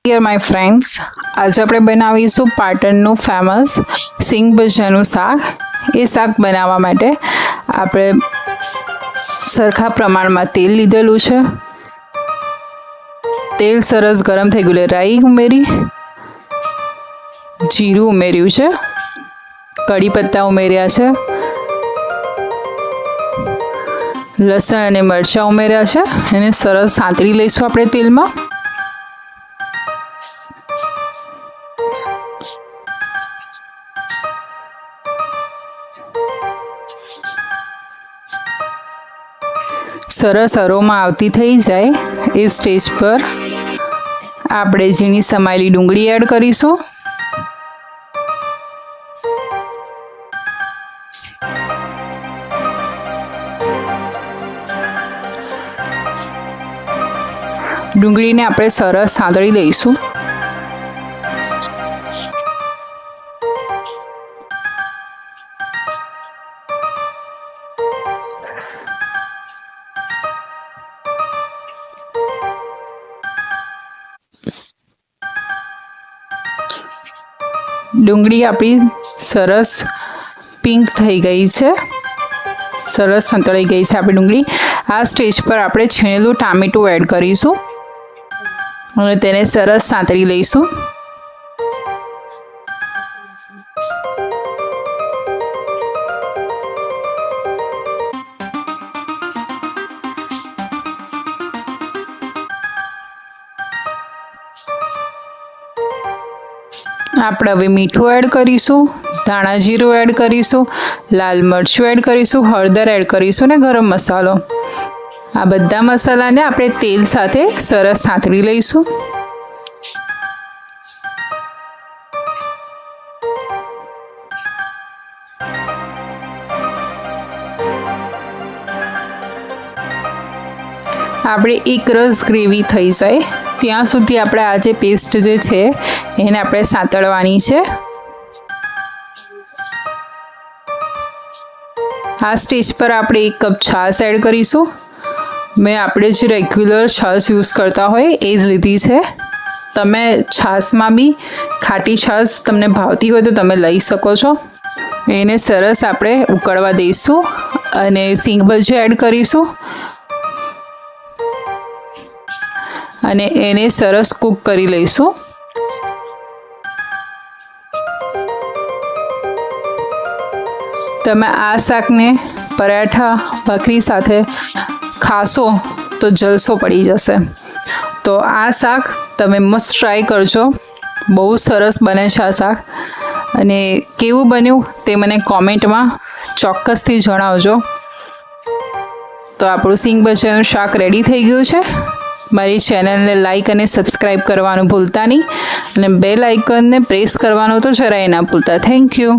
Dear my friends, આજે આપણે બનાવીશું પાટણનું ફેમસ સિંગ ભજીયાનું શાક। એ શાક બનાવવા માટે આપણે સરખા પ્રમાણમાં તેલ લીધેલું છે। તેલ સરસ ગરમ થઈ ગયું, રાઈ ઉમેરી, જીરું ઉમેર્યું છે, કડી પત્તા ઉમેર્યા છે, લસણ અને મરચાં ઉમેર્યા છે। એને સરસ સાંતળી લઈશું આપણે તેલમાં। સરસ અરોમા આવતી થઈ જાય એ સ્ટેજ પર આપણે ઝીણી સમાયેલી ડુંગળી એડ કરીશું। ડુંગળીને આપણે સરસ સાંતળી લઈશું। ડુંગળી આપણી સરસ પિંક થઈ ગઈ છે, સરસ સંતળાઈ ગઈ છે આપણી ડુંગળી। આ સ્ટેજ પર આપણે છીણેલું ટામેટું એડ કરીશું અને તેને સરસ સાંતળી લઈશું। આપણે હવે મીઠું એડ કરીશું, ધાણા જીરું એડ કરીશું, લાલ મરચું એડ કરીશું, હળદર એડ કરીશું ને ગરમ મસાલો। આ બધા મસાલાને આપણે તેલ સાથે સરસ સાંતળી લઈશું। આપણે એક રસ ગ્રેવી થઈ જાય ત્યાં સુધી આપણે આ જે પેસ્ટ જે છે એને આપણે સાંતળવાની છે। આ સ્ટેજ પર આપણે 1 કપ છાશ એડ કરીશું। મેં આપણે જે રેગ્યુલર છાશ યુઝ કરતા હોય એ જ લીધી છે। તમે છાશમાં બી ખાટી છાશ તમને ભાવતી હોય તો તમે લઈ શકો છો। એને સરસ આપણે ઉકળવા દઈશું અને સિંગ ભજીયા એડ કરીશું અને એને સરસ કૂક કરી લઈશું। તમે આ શાકને પરાઠા ભાખરી સાથે ખાશો તો જલસો પડી જશે। તો આ શાક તમે મસ્ત ટ્રાય કરજો, બહુ સરસ બને છે આ શાક। અને કેવું બન્યું તે મને કોમેન્ટમાં ચોક્કસથી જણાવજો। તો આપણું સિંગ ભજીયાનું શાક રેડી થઈ ગયું છે। મારી ચેનલને લાઈક અને સબસ્ક્રાઈબ કરવાનું ભૂલતા નહીં અને બેલ આઇકનને પ્રેસ કરવાનું તો જરાય ના ભૂલતા। Thank you.